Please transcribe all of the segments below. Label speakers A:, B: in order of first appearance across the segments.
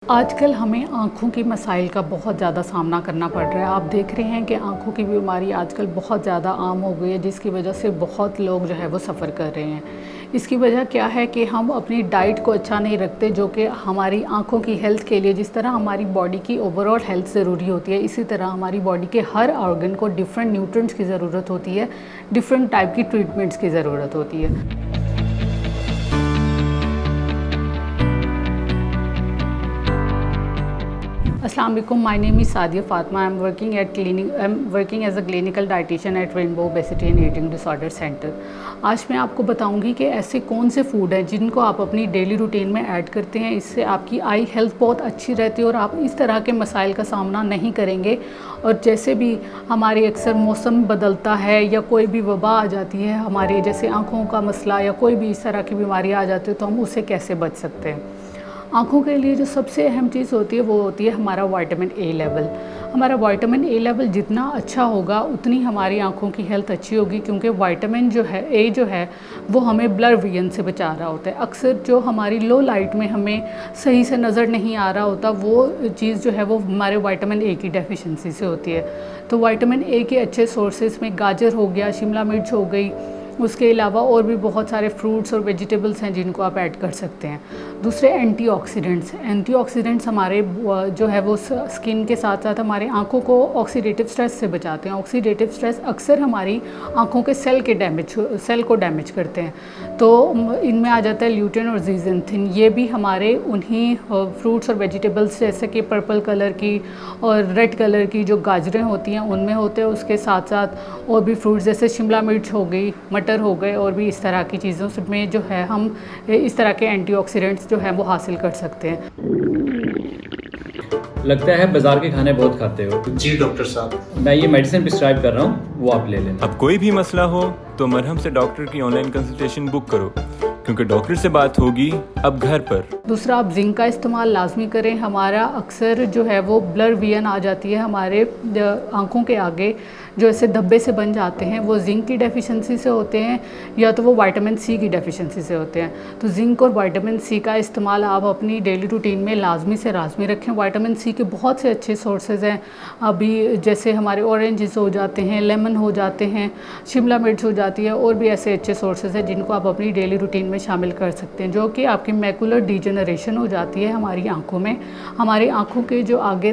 A: आजकल हमें आँखों की मसाइल का बहुत ज़्यादा सामना करना पड़ रहा है। आप देख रहे हैं कि आँखों की बीमारी आजकल बहुत ज़्यादा आम हो गई है, जिसकी वजह से बहुत लोग जो है वो सफ़र कर रहे हैं। इसकी वजह क्या है कि हम अपनी डाइट को अच्छा नहीं रखते, जो कि हमारी आँखों की हेल्थ के लिए, जिस तरह हमारी बॉडी की ओवरऑल हेल्थ ज़रूरी होती है, इसी तरह हमारी बॉडी के हर ऑर्गन को डिफरेंट न्यूट्रिएंट्स की ज़रूरत होती है, डिफरेंट टाइप की ट्रीटमेंट्स की ज़रूरत होती है। Assalamu alaikum. My name is Sadia Fatma. I'm working as a clinical dietitian at Rainbow Obesity and Eating Disorder Center. आज मैं आपको बताऊंगी कि ऐसे कौन से फूड हैं जिनको आप अपनी डेली रूटीन में ऐड करते हैं, इससे आपकी आई हेल्थ बहुत अच्छी रहती है और आप इस तरह के मसाइल का सामना नहीं करेंगे। और जैसे भी हमारे अक्सर मौसम बदलता है या कोई भी वबा आ जाती है, हमारे जैसे आँखों का मसला या कोई भी इस तरह की बीमारी आ जाती है, तो हम उससे कैसे बच सकते हैं। आँखों के लिए जो सबसे अहम चीज़ होती है वो होती है हमारा विटामिन ए लेवल। हमारा विटामिन ए लेवल जितना अच्छा होगा उतनी हमारी आँखों की हेल्थ अच्छी होगी, क्योंकि विटामिन जो है वो हमें ब्लर विजन से बचा रहा होता है। अक्सर जो हमारी लो लाइट में हमें सही से नज़र नहीं आ रहा होता, वो चीज़ जो है वो हमारे विटामिन ए की डेफिशिएंसी से होती है। तो विटामिन ए के अच्छे सोर्सेज में गाजर हो गया, शिमला मिर्च हो गई, उसके अलावा और भी बहुत सारे फ्रूट्स और वेजिटेबल्स हैं जिनको आप ऐड कर सकते हैं। दूसरे एंटीऑक्सीडेंट्स हमारे जो है वो स्किन के साथ साथ हमारे आँखों को ऑक्सीडेटिव स्ट्रेस से बचाते हैं। ऑक्सीडेटिव स्ट्रेस अक्सर हमारी आँखों के सेल को डैमेज करते हैं। तो इनमें आ जाता है ल्यूटेन और ज़ीज़ेंथिन। ये भी हमारे उन्हीं फ्रूट्स और वेजिटेबल्स जैसे कि पर्पल कलर की और रेड कलर की जो गाजरें होती हैं उनमें होते हैं। उसके साथ साथ और भी फ्रूट्स जैसे शिमला मिर्च हो गई, मटर हो गए, और भी इस तरह की चीज़ों में जो है हम इस तरह के एंटीऑक्सीडेंट्स जो है वो हासिल कर सकते हैं।
B: लगता है बाजार के खाने बहुत खाते हो।
C: जी डॉक्टर साहब,
B: मैं ये मेडिसिन प्रिस्क्राइब कर रहा हूँ, वो आप ले लेना।
D: अब कोई भी मसला हो तो मरहम से डॉक्टर की ऑनलाइन कंसल्टेशन बुक करो, क्योंकि डॉक्टर से बात होगी अब घर पर।
A: दूसरा, आप जिंक का इस्तेमाल लाजमी करें। हमारा अक्सर जो है वो ब्लर विजन आ जाती है हमारे आँखों के आगे, जो ऐसे धब्बे से बन जाते हैं, वो जिंक की डेफिशिएंसी से होते हैं या तो वो विटामिन सी की डेफिशिएंसी से होते हैं। तो जिंक और विटामिन सी का इस्तेमाल आप अपनी डेली रूटीन में लाजमी से लाजमी रखें। विटामिन सी के बहुत से अच्छे सोर्सेज हैं अभी, जैसे हमारे ऑरेंजेस हो जाते हैं, लेमन हो जाते हैं, शिमला मिर्च हो जाती है, और भी ऐसे अच्छे सोर्सेज हैं जिनको आप अपनी डेली रूटीन में शामिल कर सकते हैं, जो कि आपकी मैकुलर डिजेनरेशन हो जाती है हमारी आँखों में। हमारी आँखों के जो आगे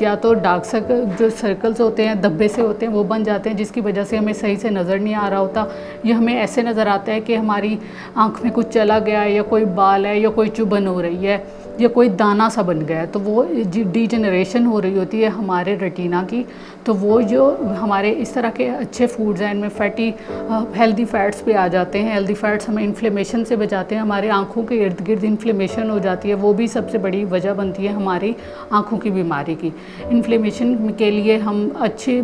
A: या तो डार्क सर्कल्स होते हैं, धब्बे से होते हैं, वो बन जाते हैं, जिसकी वजह से हमें सही से नज़र नहीं आ रहा होता। ये हमें ऐसे नज़र आता है कि हमारी आँख में कुछ चला गया है, या कोई बाल है, या कोई चुभन हो रही है, या कोई दाना सा बन गया है। तो वो डिजेनरेशन हो रही होती है हमारे रेटिना की। तो वो जो हमारे इस तरह के अच्छे फूड्स हैं, इनमें फैटी हेल्दी फैट्स पे आ जाते हैं। हेल्दी फैट्स हमें इन्फ्लेमेशन से बचाते हैं। हमारे आँखों के इर्द गिर्द इन्फ्लेमेशन हो जाती है, वो भी सबसे बड़ी वजह बनती है हमारी आँखों की बीमारी की। इन्फ्लेमेशन के लिए हम अच्छी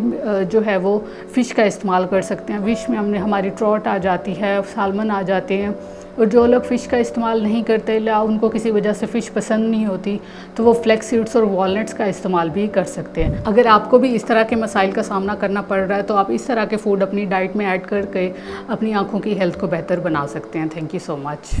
A: जो है वो फ़िश का इस्तेमाल कर सकते हैं। फिश में हमारी ट्रॉट आ जाती है, सालमन आ जाते हैं। और जो लोग फ़िश का इस्तेमाल नहीं करते या उनको किसी वजह से फ़िश पसंद नहीं होती, तो वो फ्लैक्स सीड्स और वॉलनट्स का इस्तेमाल भी कर सकते हैं। अगर आपको भी इस तरह के मसाइल का सामना करना पड़ रहा है, तो आप इस तरह के फूड अपनी डाइट में ऐड करके अपनी आँखों की हेल्थ को बेहतर बना सकते हैं। Thank you so much.